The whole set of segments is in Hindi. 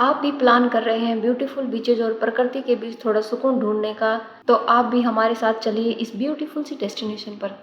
आप भी प्लान कर रहे हैं ब्यूटीफुल बीचेज और प्रकृति के बीच थोड़ा सुकून ढूंढने का, तो आप भी हमारे साथ चलिए इस ब्यूटीफुल सी डेस्टिनेशन पर।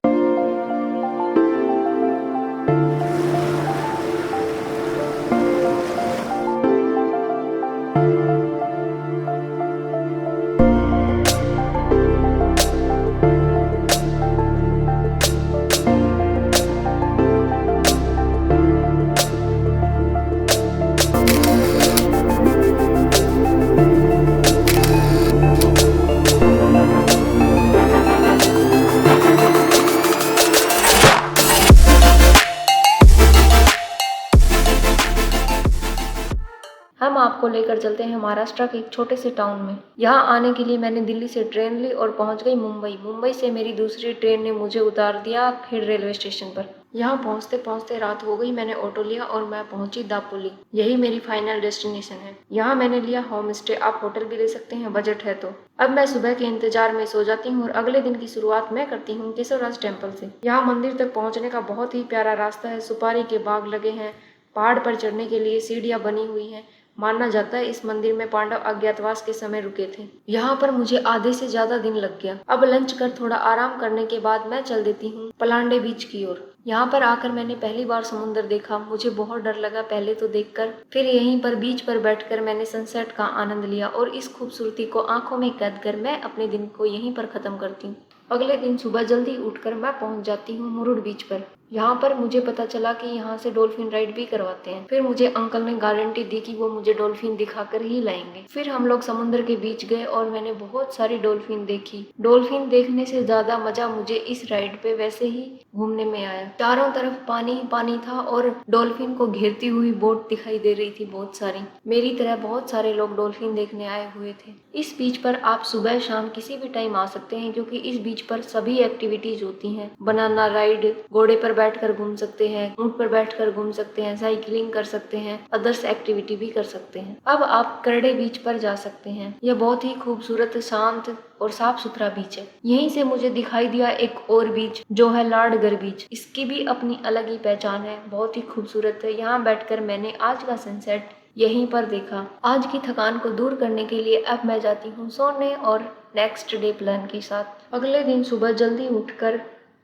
हम आपको लेकर चलते हैं महाराष्ट्र के एक छोटे से टाउन में। यहाँ आने के लिए मैंने दिल्ली से ट्रेन ली और पहुँच गई मुंबई। मुंबई से मेरी दूसरी ट्रेन ने मुझे उतार दिया खेड़ रेलवे स्टेशन पर। यहाँ पहुँचते पहुँचते रात हो गई। मैंने ऑटो लिया और मैं पहुंची दापोली। यही मेरी फाइनल डेस्टिनेशन है। यहाँ मैंने लिया होम स्टे। आप होटल भी ले सकते हैं बजट है तो। अब मैं सुबह के इंतजार में सो जाती हूँ और अगले दिन की शुरुआत मैं करती हूँ केशवराज टेम्पल से। यहाँ मंदिर तक पहुँचने का बहुत ही प्यारा रास्ता है। सुपारी के बाग लगे हैं। पहाड़ पर चढ़ने के लिए सीढ़ियाँ बनी हुई हैं। माना जाता है इस मंदिर में पांडव अज्ञातवास के समय रुके थे। यहाँ पर मुझे आधे से ज्यादा दिन लग गया। अब लंच कर थोड़ा आराम करने के बाद मैं चल देती हूँ पलांडे बीच की ओर। यहाँ पर आकर मैंने पहली बार समुद्र देखा। मुझे बहुत डर लगा पहले तो देखकर, फिर यहीं पर बीच पर बैठकर मैंने सनसेट का आनंद लिया और इस खूबसूरती को आंखों में कैद कर मैं अपने दिन को यहीं पर खत्म करती हूँ। अगले दिन सुबह जल्दी उठकर मैं पहुंच जाती हूँ मुरुड बीच पर। यहाँ पर मुझे पता चला कि यहाँ से डॉल्फिन राइड भी करवाते हैं। फिर मुझे अंकल ने गारंटी दी कि वो मुझे डॉल्फिन दिखाकर ही लाएंगे। फिर हम लोग समुद्र के बीच गए और मैंने बहुत सारी डॉल्फिन देखी। डॉल्फिन देखने से ज्यादा मजा मुझे इस राइड पे वैसे ही घूमने में आया। चारों तरफ पानी ही पानी था और डॉल्फिन को घेरती हुई बोट दिखाई दे रही थी बहुत सारी। मेरी तरह बहुत सारे लोग डॉल्फिन देखने आए हुए थे। इस बीच पर आप सुबह शाम किसी भी टाइम आ सकते हैं, क्योंकि इस बीच पर सभी एक्टिविटीज होती हैं। बनाना राइड, घोड़े पर बैठकर घूम सकते हैं, ऊंट पर बैठकर घूम सकते हैं, साइकिलिंग कर सकते हैं, अदर्स एक्टिविटी भी कर सकते हैं। अब आप करड़े बीच पर जा सकते हैं। यह बहुत ही खूबसूरत, शांत और साफ सुथरा बीच है। यहीं से मुझे दिखाई दिया एक और बीच जो है लाडगर बीच। इसकी भी अपनी अलग ही पहचान है, बहुत ही खूबसूरत है। यहाँ बैठकर मैंने आज का सनसेट यहीं पर देखा। आज की थकान को दूर करने के लिए अब मैं जाती हूँ सोने और नेक्स्ट डे प्लान के साथ। अगले दिन सुबह जल्दी उठकर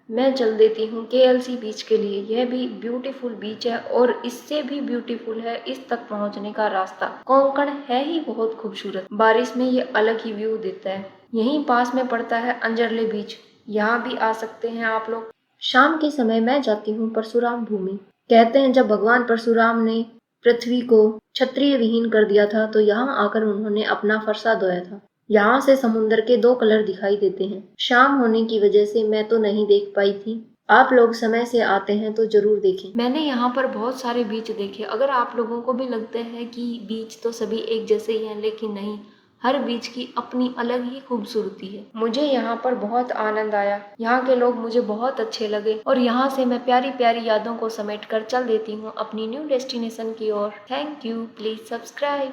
मैं चल देती हूँ KLC बीच के लिए। यह भी ब्यूटीफुल बीच है और इससे भी ब्यूटीफुल है इस तक पहुँचने का रास्ता। कोंकण है ही बहुत खूबसूरत। बारिश में ये अलग ही व्यू देता है। यहीं पास में पड़ता है अंजरले बीच। यहाँ भी आ सकते हैं आप लोग। शाम के समय मैं जाती हूँ परशुराम भूमि। कहते हैं जब भगवान परशुराम ने पृथ्वी को क्षत्रिय विहीन कर दिया था तो यहाँ आकर उन्होंने अपना फरसा धोया था। यहाँ से समुद्र के 2 कलर दिखाई देते हैं। शाम होने की वजह से मैं तो नहीं देख पाई थी। आप लोग समय से आते हैं तो जरूर देखें। मैंने यहाँ पर बहुत सारे बीच देखे। अगर आप लोगों को भी लगता है कि बीच तो सभी एक जैसे ही हैं, लेकिन नहीं, हर बीच की अपनी अलग ही खूबसूरती है। मुझे यहाँ पर बहुत आनंद आया। यहाँ के लोग मुझे बहुत अच्छे लगे और यहाँ से मैं प्यारी प्यारी यादों को समेट कर चल देती हूँ अपनी न्यू डेस्टिनेशन की ओर। Thank you. Please subscribe.